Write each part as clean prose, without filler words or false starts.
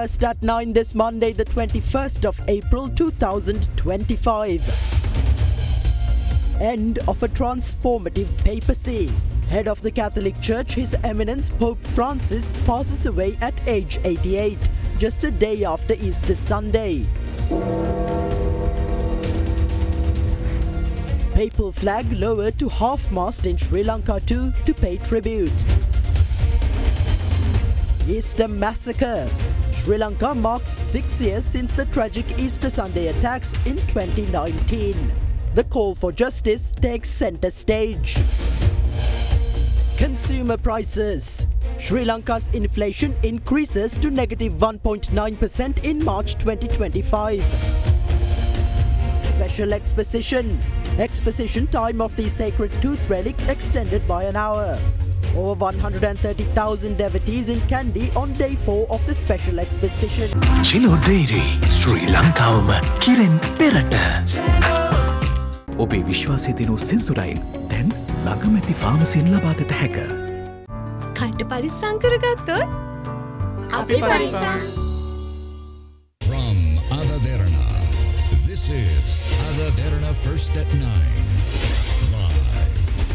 First at 9 this Monday, the 21st of April 2025. End of a transformative papacy. Head of the Catholic Church, His Eminence Pope Francis, passes away at age 88, just a day after Easter Sunday. Papal flag lowered to half-mast in Sri Lanka too to pay tribute. Easter massacre. Sri Lanka marks 6 years since the tragic Easter Sunday attacks in 2019. The call for justice takes centre stage. Consumer prices. Sri Lanka's inflation increases to negative 1.9% in March 2025. Special exposition. Exposition time of the sacred tooth relic extended by an hour. Over 130,000 devotees in Kandy on day 4 of the special exposition. Chilo Dairy, Sri Lankawama Kiren Perata. ඔබේ විශ්වාසය දෙනු සෙන්සුරයින් දැන් ළඟමැති ෆාමසියෙන් ලබාගත හැක. කට්ට පරිස්සම් කරගත්තොත් අපි පරිස්සම්. From Derana, this is Derana First at 9. Live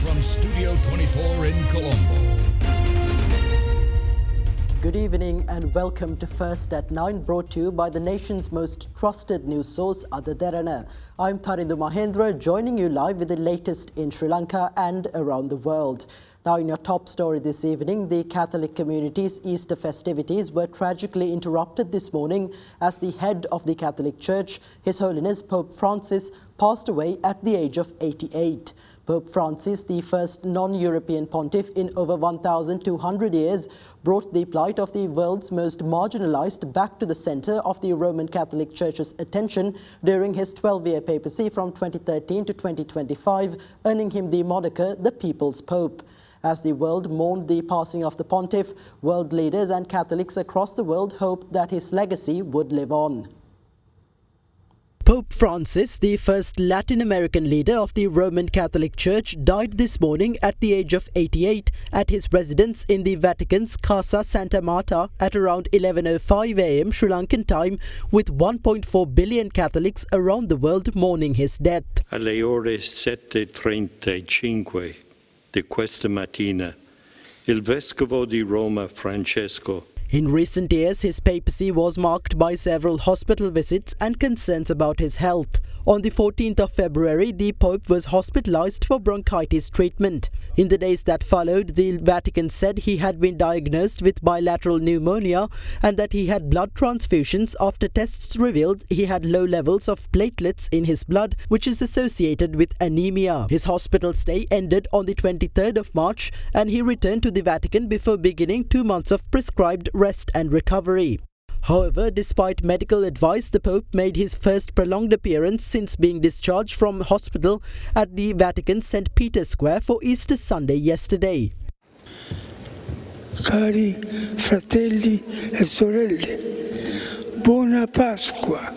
from Studio 24 in Colombo. Good evening and welcome to First at 9, brought to you by the nation's most trusted news source, Derana. I'm Tharindu Mahendra, joining you live with the latest in Sri Lanka and around the world. Now, in your top story this evening, the Catholic community's Easter festivities were tragically interrupted this morning as the head of the Catholic Church, His Holiness Pope Francis, passed away at the age of 88. Pope Francis, the first non-European pontiff in over 1,200 years, brought the plight of the world's most marginalized back to the center of the Roman Catholic Church's attention during his 12-year papacy from 2013 to 2025, earning him the moniker the People's Pope. As the world mourned the passing of the pontiff, world leaders and Catholics across the world hoped that his legacy would live on. Pope Francis, the first Latin American leader of the Roman Catholic Church, died this morning at the age of 88 at his residence in the Vatican's Casa Santa Marta at around 11:05 a.m. Sri Lankan time, with 1.4 billion Catholics around the world mourning his death. Alle ore 7:35 di questa mattina, il Vescovo di Roma Francesco. In recent years, his papacy was marked by several hospital visits and concerns about his health. On the 14th of February, the Pope was hospitalized for bronchitis treatment. In the days that followed, the Vatican said he had been diagnosed with bilateral pneumonia and that he had blood transfusions after tests revealed he had low levels of platelets in his blood, which is associated with anemia. His hospital stay ended on the 23rd of March and he returned to the Vatican before beginning 2 months of prescribed rest and recovery. However, despite medical advice, the Pope made his first prolonged appearance since being discharged from hospital at the Vatican St. Peter's Square for Easter Sunday yesterday. Cari fratelli e sorelle, buona Pasqua.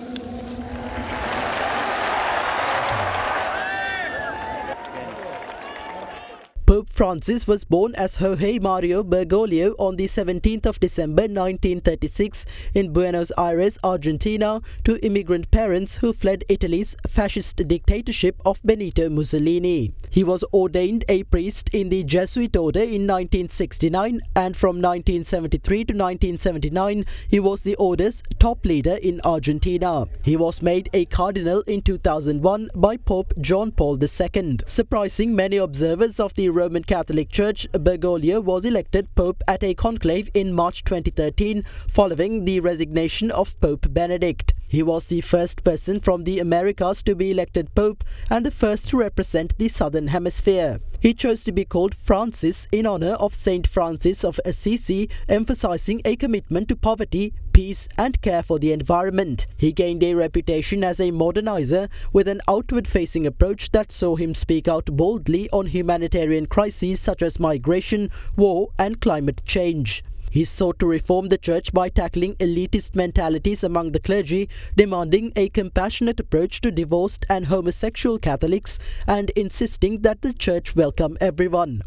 Pope Francis was born as Jorge Mario Bergoglio on the 17th of December 1936 in Buenos Aires, Argentina, to immigrant parents who fled Italy's fascist dictatorship of Benito Mussolini. He was ordained a priest in the Jesuit order in 1969, and from 1973 to 1979 he was the order's top leader in Argentina. He was made a cardinal in 2001 by Pope John Paul II. Surprising many observers of the Roman Catholic Church, Bergoglio was elected Pope at a conclave in March 2013 following the resignation of Pope Benedict. He was the first person from the Americas to be elected Pope and the first to represent the Southern Hemisphere. He chose to be called Francis in honor of Saint Francis of Assisi, emphasizing a commitment to poverty, peace and care for the environment. He gained a reputation as a modernizer with an outward-facing approach that saw him speak out boldly on humanitarian crises such as migration, war and climate change. He sought to reform the church by tackling elitist mentalities among the clergy, demanding a compassionate approach to divorced and homosexual Catholics, and insisting that the church welcome everyone.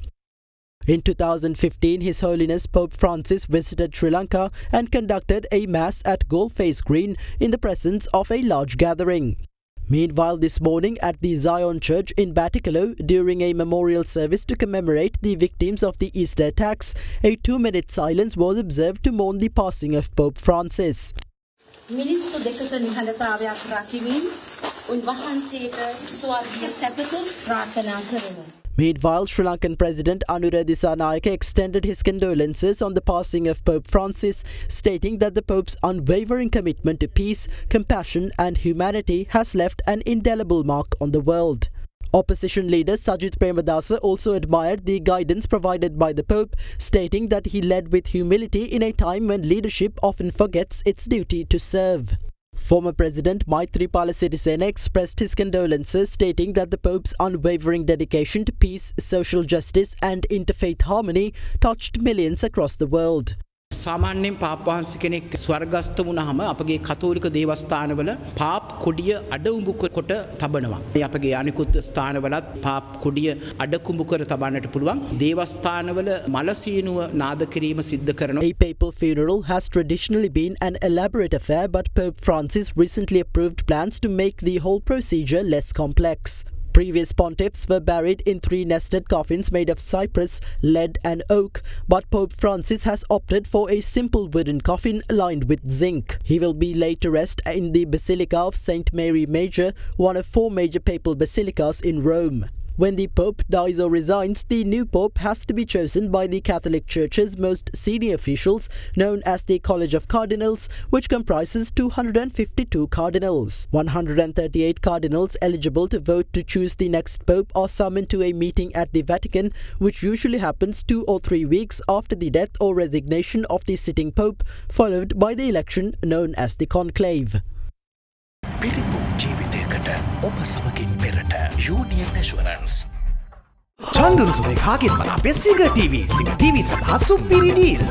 In 2015, His Holiness Pope Francis visited Sri Lanka and conducted a mass at Goldface Green in the presence of a large gathering. Meanwhile, this morning at the Zion Church in Batticaloa, during a memorial service to commemorate the victims of the Easter attacks, a 2-minute silence was observed to mourn the passing of Pope Francis. මිනිත්තු දෙකක නිහඬතාවයක් රකිමින් උන්වහන්සේට ස්වර්ගීය සැපත ප්‍රාර්ථනා කරමු. Meanwhile, Sri Lankan President Anura Dissanayake extended his condolences on the passing of Pope Francis, stating that the Pope's unwavering commitment to peace, compassion and humanity has left an indelible mark on the world. Opposition leader Sajith Premadasa also admired the guidance provided by the Pope, stating that he led with humility in a time when leadership often forgets its duty to serve. Former President Maithripala Sirisena expressed his condolences, stating that the Pope's unwavering dedication to peace, social justice and interfaith harmony touched millions across the world. සාමාන්‍යයෙන් පාප් වහන්සේ කෙනෙක් ස්වර්ගස්ත වුණාම අපගේ කතෝලික දේවස්ථානවල පාප් කුඩිය අඩකුඹු කොට තබනවා. අපගේ අනිකුත් ස්ථානවලත් පාප් කුඩිය අඩකුඹු කර තබන්නට පුළුවන්. දේවස්ථානවල මලසීනුව නාද කිරීම සිද්ධ කරනවා. A papal funeral has traditionally been an elaborate affair, but Pope Francis recently approved plans to make the whole procedure less complex. Previous pontiffs were buried in 3 nested coffins made of cypress, lead and oak, but Pope Francis has opted for a simple wooden coffin lined with zinc. He will be laid to rest in the Basilica of St. Mary Major, one of 4 major papal basilicas in Rome. When the Pope dies or resigns, the new Pope has to be chosen by the Catholic Church's most senior officials, known as the College of Cardinals, which comprises 252 cardinals. 138 cardinals eligible to vote to choose the next Pope are summoned to a meeting at the Vatican, which usually happens 2 or 3 weeks after the death or resignation of the sitting Pope, followed by the election known as the conclave. ඔබ සමගින් පෙරට Union Assurance චන්දරුසුමේ කාගෙන් මන අපේ සිංහ TV සඳහා සුපිරි deal.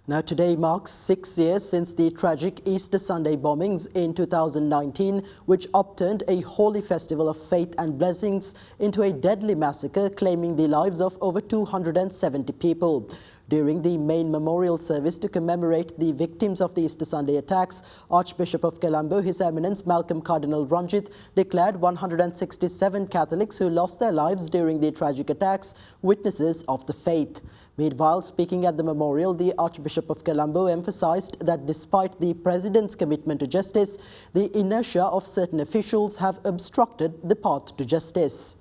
Now today marks 6 years since the tragic Easter Sunday bombings in 2019, which upturned a holy festival of faith and blessings into a deadly massacre claiming the lives of over 270 people. During the main memorial service to commemorate the victims of the Easter Sunday attacks, Archbishop of Colombo, His Eminence Malcolm Cardinal Ranjit, declared 167 Catholics who lost their lives during the tragic attacks witnesses of the faith. Meanwhile, speaking at the memorial, the Archbishop of Colombo emphasized that despite the President's commitment to justice, the inertia of certain officials have obstructed the path to justice.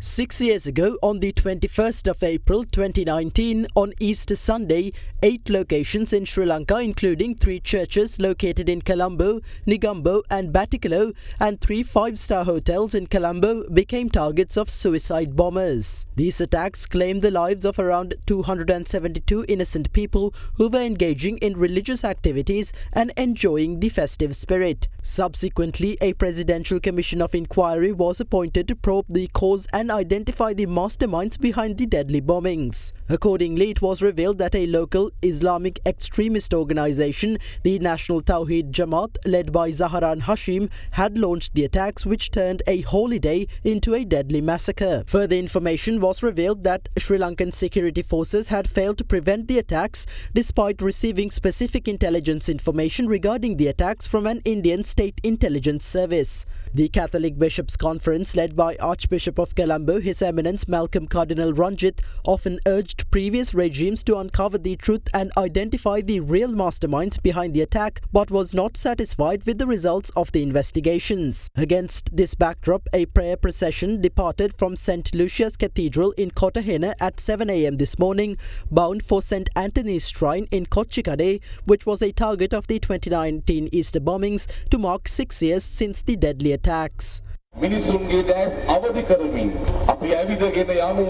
6 years ago, on the 21st of April 2019, on Easter Sunday, 8 locations in Sri Lanka, including 3 churches located in Colombo, Negombo and Batticaloa, and 3 5-star hotels in Colombo became targets of suicide bombers. These attacks claimed the lives of around 272 innocent people who were engaging in religious activities and enjoying the festive spirit. Subsequently, a presidential commission of inquiry was appointed to probe the cause and identify the masterminds behind the deadly bombings. Accordingly, it was revealed that a local Islamic extremist organization, the National Tawheed Jamaat, led by Zaharan Hashim, had launched the attacks, which turned a holy day into a deadly massacre. Further information was revealed that Sri Lankan security forces had failed to prevent the attacks despite receiving specific intelligence information regarding the attacks from an Indian state intelligence service. The Catholic Bishops' Conference, led by Archbishop of Colombo, His Eminence Malcolm Cardinal Ranjit, often urged previous regimes to uncover the truth and identify the real masterminds behind the attack, but was not satisfied with the results of the investigations. Against this backdrop, a prayer procession departed from St. Lucia's Cathedral in Kotahena at 7 a.m. this morning, bound for St. Anthony's Shrine in Kochikade, which was a target of the 2019 Easter bombings, to mark 6 years since the deadly attacks. මිනිසුන්ගේ දැස් අවදි කරමින් අපි ඇවිදගෙන යමු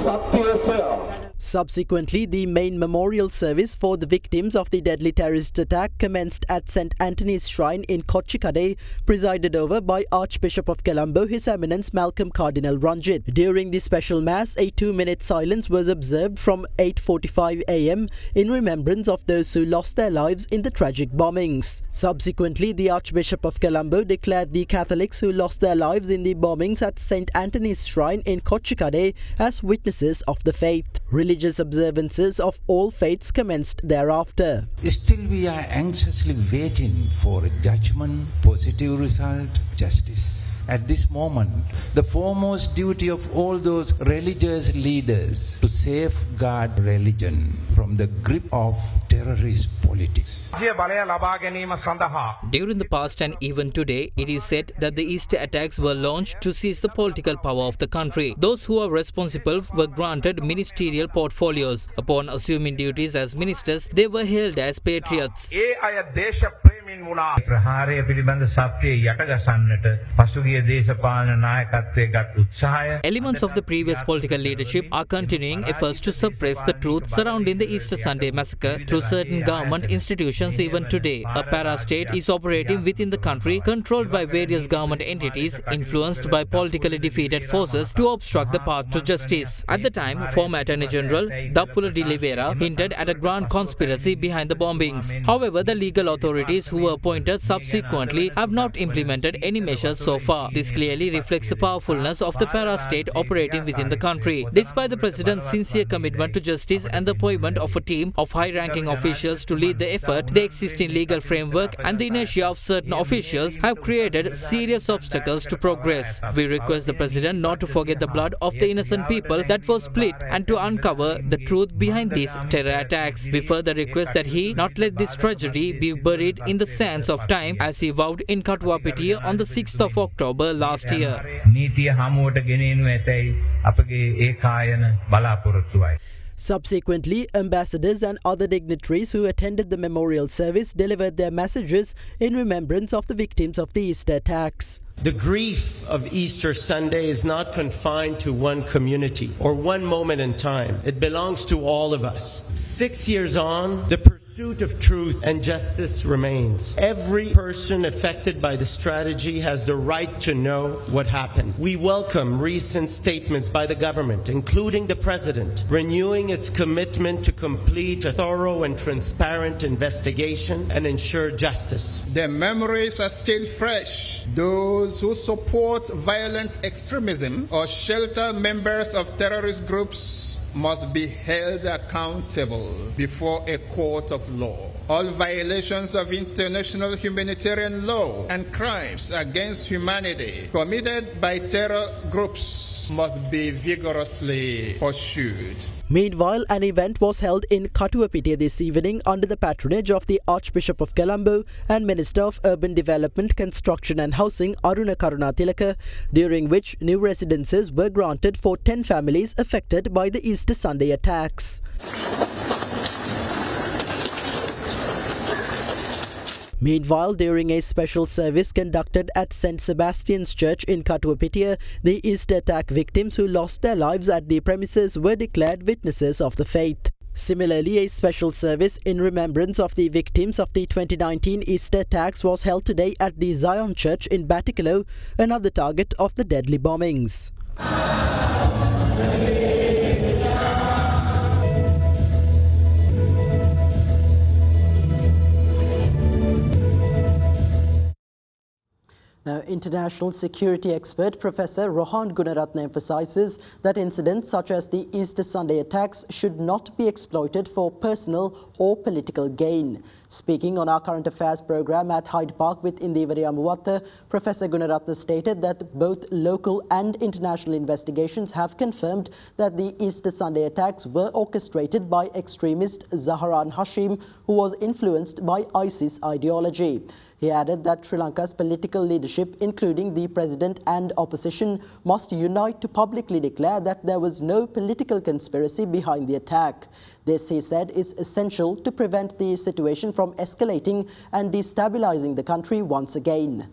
සත්‍ය සොයා Subsequently, the main memorial service for the victims of the deadly terrorist attack commenced at St. Anthony's Shrine in Kochikade, presided over by Archbishop of Colombo, His Eminence Malcolm Cardinal Ranjit. During the special mass, a 2-minute silence was observed from 8:45 a.m. in remembrance of those who lost their lives in the tragic bombings. Subsequently, the Archbishop of Colombo declared the Catholics who lost their lives in the bombings at St. Anthony's Shrine in Kochikade as witnesses of the faith. Religious observances of all faiths commenced thereafter. Still we are anxiously waiting for a judgment, positive result, justice. At this moment, the foremost duty of all those religious leaders to safeguard religion from the grip of terrorist politics. During the past and even today, it is said that the Easter attacks were launched to seize the political power of the country. Those who are responsible were granted ministerial portfolios. Upon assuming duties as ministers, they were hailed as patriots. Elements of the previous political leadership are continuing efforts to suppress the truth surrounding the Easter Sunday massacre through certain government institutions even today. A para-state is operating within the country, controlled by various government entities, influenced by politically defeated forces to obstruct the path to justice. At the time, former Attorney General Dappula de Oliveira hinted at a grand conspiracy behind the bombings. However, the legal authorities who were appointed subsequently have not implemented any measures so far. This clearly reflects the powerfulness of the para-state operating within the country. Despite the President's sincere commitment to justice and the appointment of a team of high-ranking officials to lead the effort, the existing legal framework and the inertia of certain officials have created serious obstacles to progress. We request the President not to forget the blood of the innocent people that was split and to uncover the truth behind these terror attacks. We further request that he not let this tragedy be buried in the sands of time, as he vowed in Katuwapitiya on the 6th of October last year. Subsequently, ambassadors and other dignitaries who attended the memorial service delivered their messages in remembrance of the victims of the Easter attacks. The grief of Easter Sunday is not confined to one community or one moment in time. It belongs to all of us. 6 years on, the pursuit of truth and justice remains. Every person affected by the tragedy has the right to know what happened. We welcome recent statements by the government, including the President, renewing its commitment to complete a thorough and transparent investigation and ensure justice. Their memories are still fresh. Those who support violent extremism or shelter members of terrorist groups must be held accountable before a court of law. All violations of international humanitarian law and crimes against humanity committed by terror groups must be vigorously pursued. Meanwhile, an event was held in Katuwapitiya this evening under the patronage of the Archbishop of Colombo and Minister of Urban Development, Construction and Housing Aruna Karunatilaka, during which new residences were granted for 10 families affected by the Easter Sunday attacks. Meanwhile, during a special service conducted at St. Sebastian's Church in Katuwapitiya, the Easter attack victims who lost their lives at the premises were declared witnesses of the faith. Similarly, a special service in remembrance of the victims of the 2019 Easter attacks was held today at the Zion Church in Batikalo, another target of the deadly bombings. Now, international security expert Professor Rohan Gunaratne emphasizes that incidents such as the Easter Sunday attacks should not be exploited for personal or political gain. Speaking on our current affairs program at Hyde Park with Indivari Amuwatta, Professor Gunaratne stated that both local and international investigations have confirmed that the Easter Sunday attacks were orchestrated by extremist Zaharan Hashim, who was influenced by ISIS ideology. He added that Sri Lanka's political leadership, including the president and opposition, must unite to publicly declare that there was no political conspiracy behind the attack. This, he said, is essential to prevent the situation from escalating and destabilizing the country once again.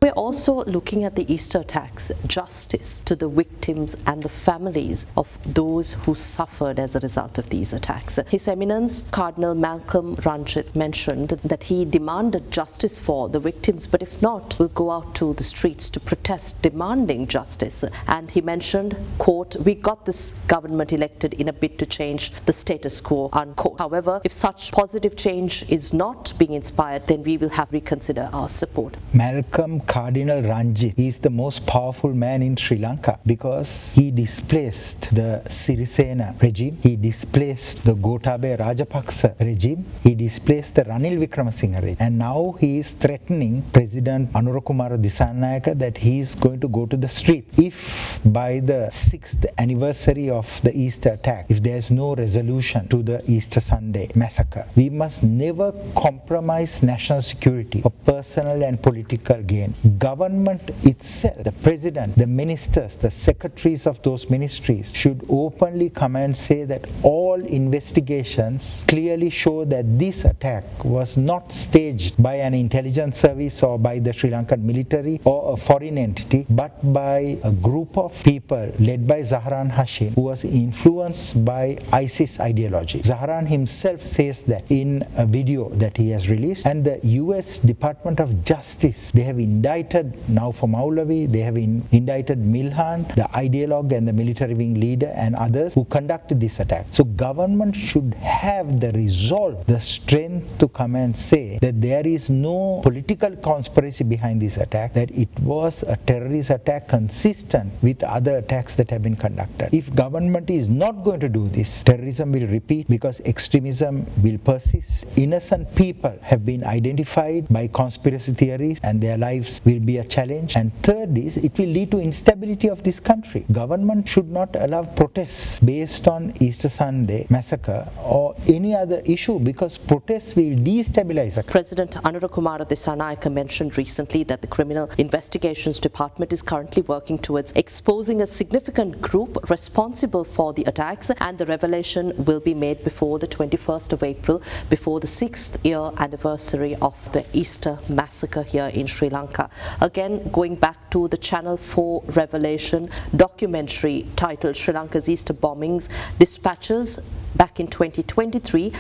We're also looking at the Easter attacks, justice to the victims and the families of those who suffered as a result of these attacks. His Eminence Cardinal Malcolm Ranjit mentioned that he demanded justice for the victims, but if not, will go out to the streets to protest demanding justice. And he mentioned, quote, "We got this government elected in a bid to change the status quo," unquote. However, if such positive change is not being inspired, then we will have to reconsider our support. Malcolm Cardinal Ranjit is the most powerful man in Sri Lanka because he displaced the Sirisena regime, he displaced the Gotabaya Rajapaksa regime, he displaced the Ranil Wickremesinghe regime, and now he is threatening President Anurakumara Dissanayake that he is going to go to the street. If by the 6th anniversary of the Easter attack, if there is no resolution to the Easter Sunday massacre, we must never compromise national security for personal and political gain. Government itself, the president, the ministers, the secretaries of those ministries should openly come and say that all investigations clearly show that this attack was not staged by an intelligence service or by the Sri Lankan military or a foreign entity, but by a group of people led by Zahran Hashim, who was influenced by ISIS ideology. Zahran himself says that in a video that he has released, and the US Department of Justice, they have indicted now for Maulavi, they have indicted Milhan, the ideologue and the military wing leader and others who conducted this attack. So government should have the resolve, the strength to come and say that there is no political conspiracy behind this attack, that it was a terrorist attack consistent with other attacks that have been conducted. If government is not going to do this, terrorism will repeat because extremism will persist. Innocent people have been identified by conspiracy theories and their lives will be a challenge. And third is, it will lead to instability of this country. Government should not allow protests based on Easter Sunday massacre or any other issue, because protests will destabilize a country. President Anurakumara Dissanayake mentioned recently that the Criminal Investigations Department is currently working towards exposing a significant group responsible for the attacks, and the revelation will be made before the 21st of April, before the 6th year anniversary of the Easter massacre here in Sri Lanka. Again, going back to the Channel 4 Revelation documentary titled Sri Lanka's Easter Bombings Dispatches back in 2023,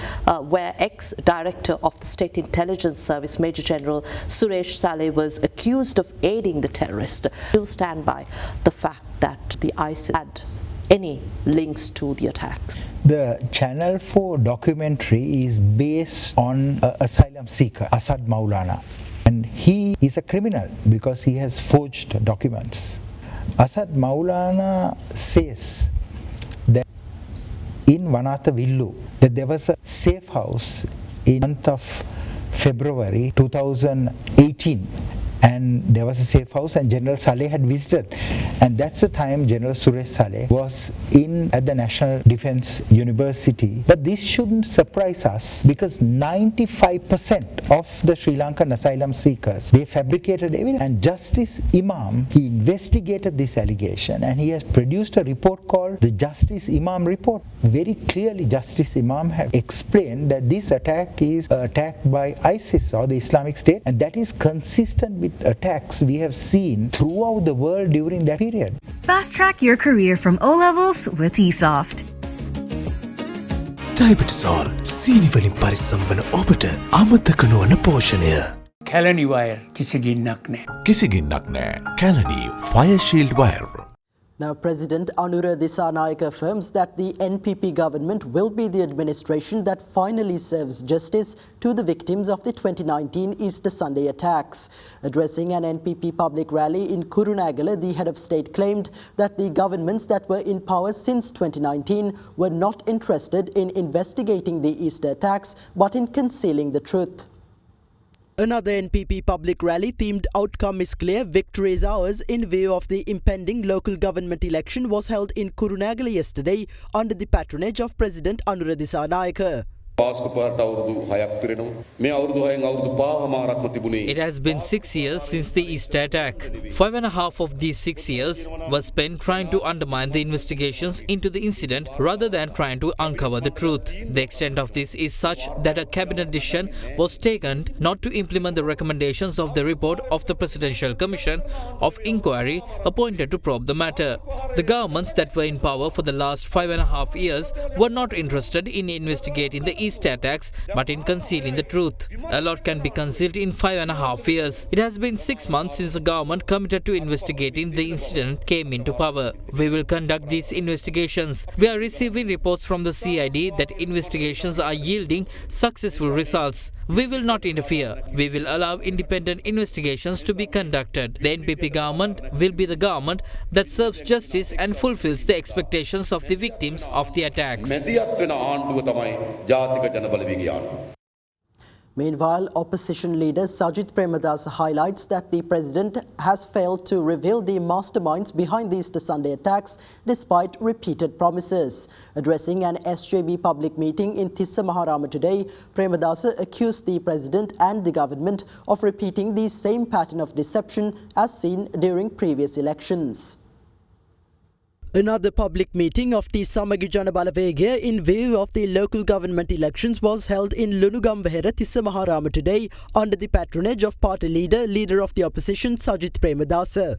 where ex-director of the State Intelligence Service, Major General Suresh Saleh, was accused of aiding the terrorists. We'll stand by the fact that the ISIS had any links to the attacks. The Channel 4 documentary is based on an asylum seeker, Asad Maulana. And he is a criminal because he has forged documents. Asad Maulana says that in Vanatha Villu, that there was a safe house in the month of February 2018, and there was a safe house and General Saleh had visited, and that's the time General Suresh Saleh was at the National Defence University. But this shouldn't surprise us, because 95% of the Sri Lankan asylum seekers, they fabricated evidence, and Justice Imam, he investigated this allegation and he has produced a report called the Justice Imam Report. Very clearly Justice Imam have explained that this attack is an attack by ISIS or the Islamic State, and that is consistent with attacks we have seen throughout the world during that period. Fast track your career from O levels with eSoft. Diabetesol සීනි වලින් පරිස්සම් වන ඔබට අමතක නොවන පෝෂණය. Kelani wire කිසි ගින්නක් නැහැ. කිසි ගින්නක් නැහැ. Kelani Fire Shield Wire. Now, President Anura Dissanayake affirms that the NPP government will be the administration that finally serves justice to the victims of the 2019 Easter Sunday attacks. Addressing an NPP public rally in Kurunegala, the head of state claimed that the governments that were in power since 2019 were not interested in investigating the Easter attacks, but in concealing the truth. Another NPP public rally themed Outcome is Clear, Victory is Ours in view of the impending local government election was held in Kurunegala yesterday under the patronage of President Anura Dissanayake. It has been 6 years since the Easter attack. 5.5 of these 6 years was spent trying to undermine the investigations into the incident rather than trying to uncover the truth. The extent of this is such that a cabinet decision was taken not to implement the recommendations of the report of the Presidential Commission of Inquiry appointed to probe the matter. The governments that were in power for the last 5.5 years were not interested in investigating the Easter attacks but in concealing the truth. A lot can be concealed in 5.5 years. It has been 6 months since the government committed to investigating the incident came into power. We will conduct these investigations. We are receiving reports from the CID that investigations are yielding successful results. We will not interfere. We will allow independent investigations to be conducted. The NPP government will be the government that serves justice and fulfills the expectations of the victims of the attacks. Meanwhile, opposition leader Sajith Premadasa highlights that the president has failed to reveal the masterminds behind the Easter Sunday attacks despite repeated promises. Addressing an SJB public meeting in Tissa Maharama today, Premadasa accused the president and the government of repeating the same pattern of deception as seen during previous elections. Another public meeting of the Samagi Jana Balawegaya in view of the local government elections was held in Lunugamwehera Tissa Maharama today under the patronage of party leader of the opposition Sajith Premadasa.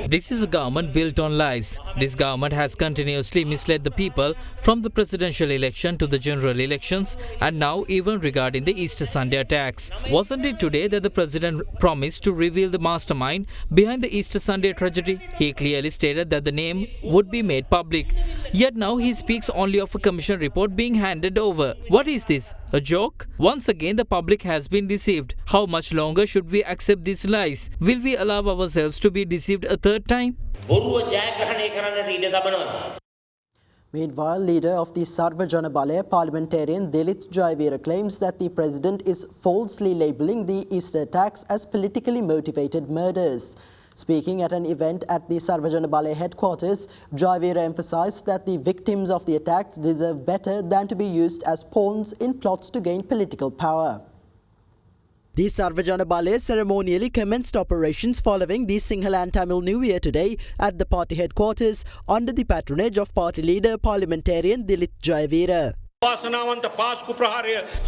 This is a government built on lies. This government has continuously misled the people from the presidential election to the general elections and now even regarding the Easter Sunday attacks. Wasn't it today that the president promised to reveal the mastermind behind the Easter Sunday tragedy? He clearly stated that the name would be made public. Yet now he speaks only of a commission report being handed over. What is this? A joke? Once again the public has been deceived. How much longer should we accept these lies? Will we allow ourselves to be deceived a third time? Meanwhile, leader of the Sarva Jana Balaya parliamentarian Dilith Jayavira claims that the president is falsely labelling the Easter attacks as politically motivated murders. Speaking at an event at the Sarva Jana Balaya headquarters, Jayavira emphasized that the victims of the attacks deserve better than to be used as pawns in plots to gain political power. The Sarva Jana Balaya ceremonially commenced operations following the Sinhala and Tamil New Year today at the party headquarters under the patronage of party leader parliamentarian Dilith Jayavira.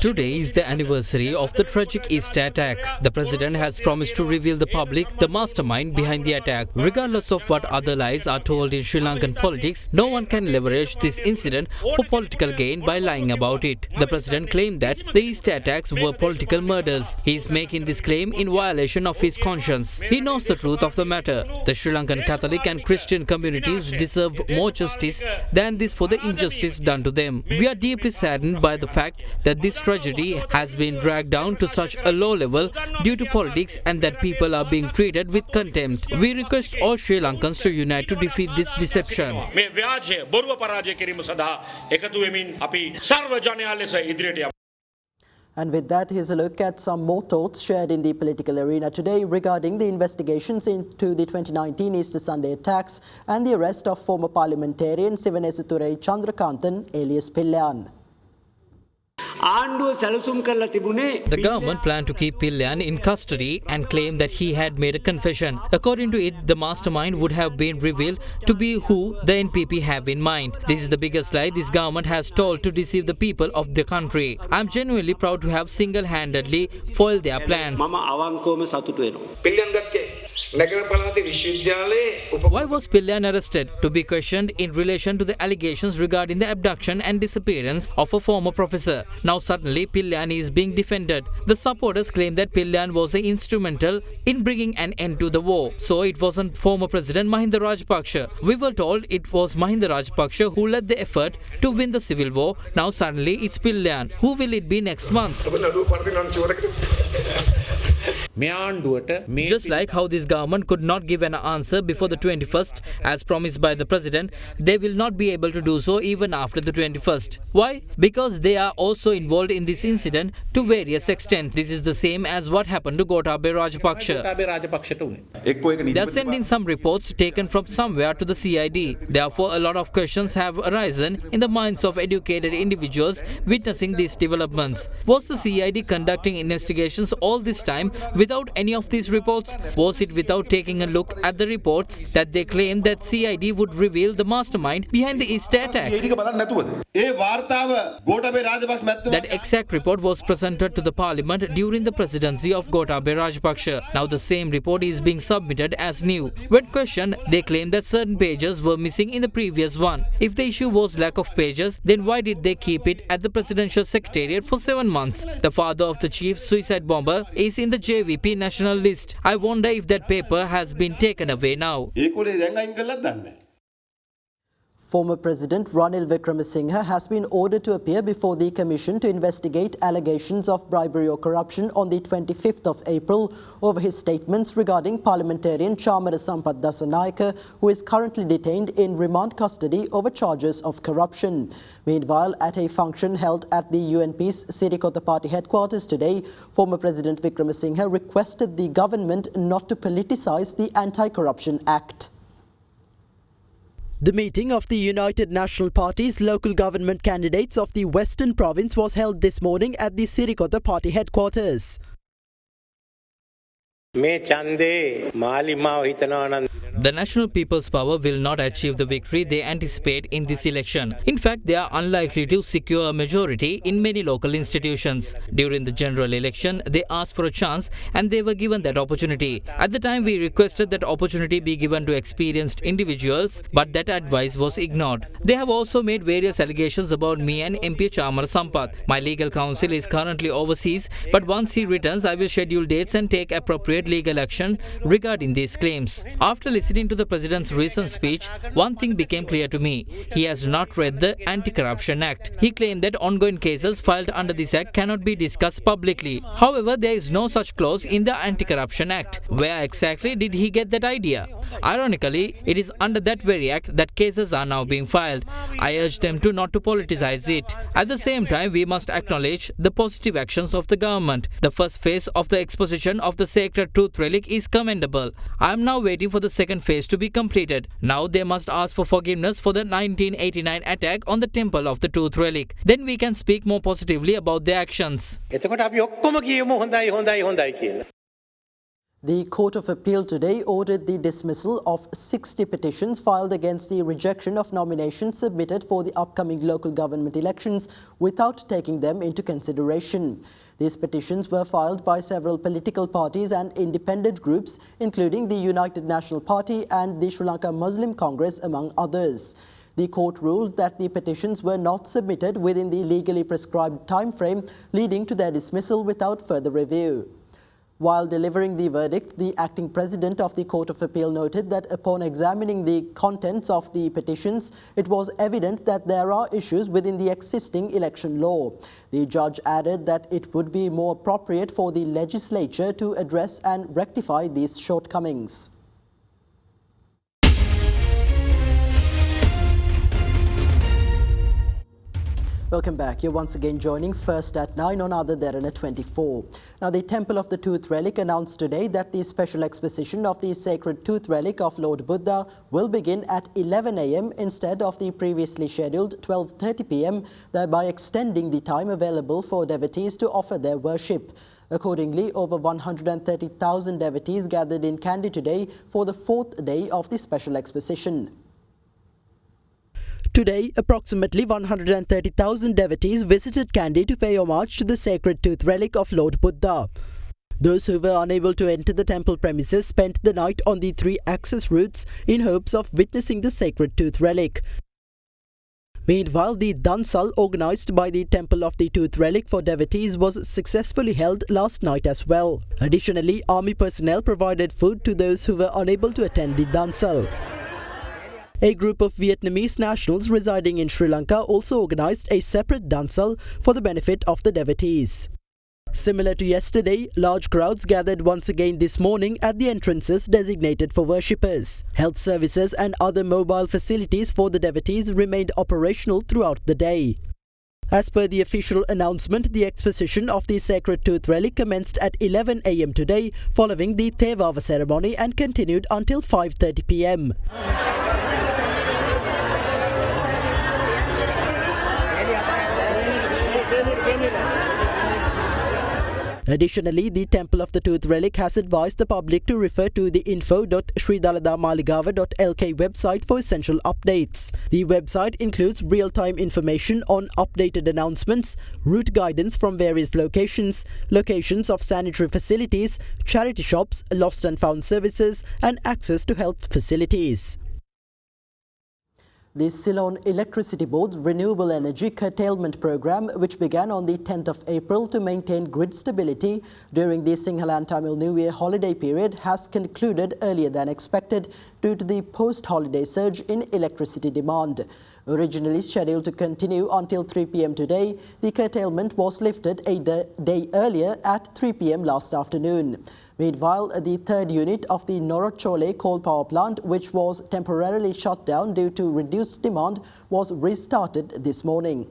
Today is the anniversary of the tragic Easter attack. The president has promised to reveal the public the mastermind behind the attack. Regardless of what other lies are told in Sri Lankan politics, no one can leverage this incident for political gain by lying about it. The president claimed that the Easter attacks were political murders. He is making this claim in violation of his conscience. He knows the truth of the matter. The Sri Lankan Catholic and Christian communities deserve more justice than this for the injustice done to them. We are deeply saddened by the fact that this tragedy has been dragged down to such a low level due to politics and that people are being treated with contempt. We request all Sri Lankans to unite to defeat this deception. And with that, here's a look at some more thoughts shared in the political arena today regarding the investigations into the 2019 Easter Sunday attacks and the arrest of former parliamentarian Sivanesathurei Chandrakanthan alias Pillan. The government planned to keep Pillan in custody and claimed that he had made a confession. According to it, the mastermind would have been revealed to be who the NPP have in mind. This is the biggest lie this government has told to deceive the people of the country. I am genuinely proud to have single-handedly foiled their plans. Why was Pillan arrested? To be questioned in relation to the allegations regarding the abduction and disappearance of a former professor. Now suddenly Pillan is being defended. The supporters claim that Pillan was instrumental in bringing an end to the war. So it wasn't former President Mahinda Rajapaksa. We were told it was Mahinda Rajapaksa who led the effort to win the civil war. Now suddenly it's Pillan. Who will it be next month? Just like how this government could not give an answer before the 21st as promised by the president, they will not be able to do so even after the 21st. Why? Because they are also involved in this incident to various extents. This is the same as what happened to Gotabaya Rajapaksa. They are sending some reports taken from somewhere to the CID. Therefore, a lot of questions have arisen in the minds of educated individuals witnessing these developments. Was the CID conducting investigations all this time without any of these reports? Was it without taking a look at the reports that they claim that CID would reveal the mastermind behind the Easter attack? That exact report was presented to the parliament during the presidency of Gotabaya Rajapaksa. Now the same report is being submitted as new. When questioned, they claim that certain pages were missing in the previous one. If the issue was lack of pages, then why did they keep it at the presidential secretariat for 7 months? The father of the chief suicide bomber is in the JVP national list. I wonder if that paper has been taken away now. Former President Ranil Wickremesinghe has been ordered to appear before the Commission to investigate allegations of bribery or corruption on the 25th of April over his statements regarding parliamentarian Chamara Sampath Dasanayake, who is currently detained in remand custody over charges of corruption. Meanwhile, at a function held at the UNP's Sirikota party headquarters today, former President Wickremesinghe requested the government not to politicise the Anti-Corruption Act. The meeting of the United National Party's local government candidates of the Western Province was held this morning at the Sirikota party headquarters. The National People's Power will not achieve the victory they anticipate in this election. In fact, they are unlikely to secure a majority in many local institutions. During the general election, they asked for a chance and they were given that opportunity. At the time, we requested that opportunity be given to experienced individuals, but that advice was ignored. They have also made various allegations about me and MP Chamara Sampath. My legal counsel is currently overseas, but once he returns, I will schedule dates and take appropriate legal action regarding these claims. After listening to the President's recent speech, one thing became clear to me. He has not read the Anti-Corruption Act. He claimed that ongoing cases filed under this Act cannot be discussed publicly. However, there is no such clause in the Anti-Corruption Act. Where exactly did he get that idea? Ironically, it is under that very Act that cases are now being filed. I urge them not to politicize it. At the same time, we must acknowledge the positive actions of the government. The first phase of the exposition of the sacred truth relic is commendable. I am now waiting for the second phase to be completed. Now they must ask for forgiveness for the 1989 attack on the temple of the truth relic. Then we can speak more positively about their actions. The Court of Appeal today ordered the dismissal of 60 petitions filed against the rejection of nominations submitted for the upcoming local government elections without taking them into consideration. These petitions were filed by several political parties and independent groups, including the United National Party and the Sri Lanka Muslim Congress, among others. The court ruled that the petitions were not submitted within the legally prescribed time frame, leading to their dismissal without further review. While delivering the verdict, the acting president of the Court of Appeal noted that upon examining the contents of the petitions, it was evident that there are issues within the existing election law. The judge added that it would be more appropriate for the legislature to address and rectify these shortcomings. Welcome back. You're once again joining First at 9 on Ada Derana 24. Now, the Temple of the Tooth Relic announced today that the special exposition of the sacred tooth relic of Lord Buddha will begin at 11 a.m. instead of the previously scheduled 12:30 p.m., thereby extending the time available for devotees to offer their worship. Accordingly, over 130,000 devotees gathered in Kandy today for the fourth day of the special exposition. Today, approximately 130,000 devotees visited Kandy to pay homage to the sacred tooth relic of Lord Buddha. Those who were unable to enter the temple premises spent the night on the 3 access routes in hopes of witnessing the sacred tooth relic. Meanwhile, the Dansal organized by the Temple of the Tooth Relic for devotees was successfully held last night as well. Additionally, army personnel provided food to those who were unable to attend the Dansal. A group of Vietnamese nationals residing in Sri Lanka also organized a separate dansal for the benefit of the devotees. Similar to yesterday, large crowds gathered once again this morning at the entrances designated for worshippers. Health services and other mobile facilities for the devotees remained operational throughout the day. As per the official announcement, the exposition of the Sacred Tooth relic commenced at 11 a.m. today following the Thevava ceremony and continued until 5:30 p.m. Additionally, the Temple of the Tooth Relic has advised the public to refer to the info.sridaladamaligava.lk website for essential updates. The website includes real-time information on updated announcements, route guidance from various locations, locations of sanitary facilities, charity shops, lost and found services, and access to health facilities. The Ceylon Electricity Board's Renewable Energy Curtailment Programme, which began on the 10th of April to maintain grid stability during the Sinhala and Tamil New Year holiday period, has concluded earlier than expected due to the post-holiday surge in electricity demand. Originally scheduled to continue until 3 p.m. today, the curtailment was lifted a day earlier at 3 p.m. last afternoon. Meanwhile, the third unit of the Norochole coal power plant, which was temporarily shut down due to reduced demand, was restarted this morning.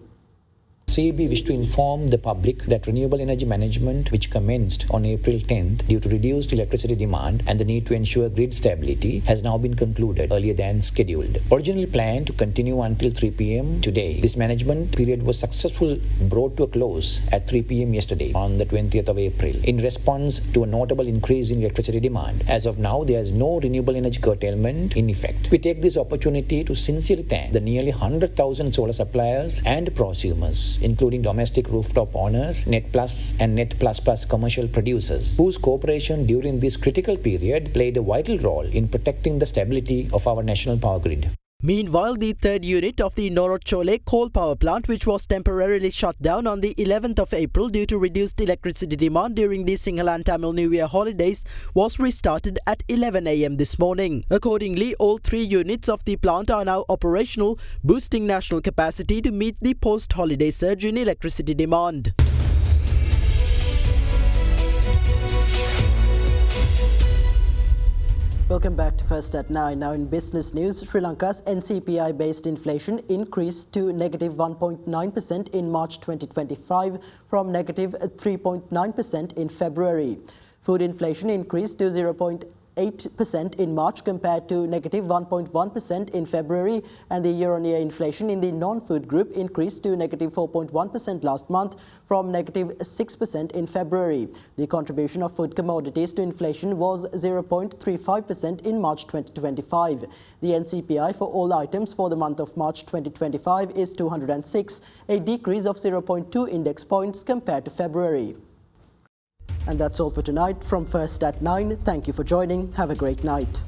CEB wished to inform the public that renewable energy management, which commenced on April 10th due to reduced electricity demand and the need to ensure grid stability, has now been concluded earlier than scheduled. Originally planned to continue until 3 p.m. today, this management period was successfully brought to a close at 3 p.m. yesterday on the 20th of April in response to a notable increase in electricity demand. As of now, there is no renewable energy curtailment in effect. We take this opportunity to sincerely thank the nearly 100,000 solar suppliers and prosumers, including domestic rooftop owners, Net Plus and Net Plus Plus commercial producers, whose cooperation during this critical period played a vital role in protecting the stability of our national power grid. Meanwhile, the third unit of the Norochole coal power plant, which was temporarily shut down on the 11th of April due to reduced electricity demand during the Sinhala and Tamil New Year holidays, was restarted at 11 a.m. this morning. Accordingly, all three units of the plant are now operational, boosting national capacity to meet the post-holiday surge in electricity demand. Welcome back to First at 9. Now in business news, Sri Lanka's NCPI-based inflation increased to negative 1.9% in March 2025 from negative 3.9% in February. Food inflation increased to 0.8% in March compared to negative 1.1% in February, and the year-on-year inflation in the non-food group increased to negative 4.1% last month from negative 6% in February. The contribution of food commodities to inflation was 0.35% in March 2025. The NCPI for all items for the month of March 2025 is 206, a decrease of 0.2 index points compared to February. And that's all for tonight from First at 9. Thank you for joining. Have a great night.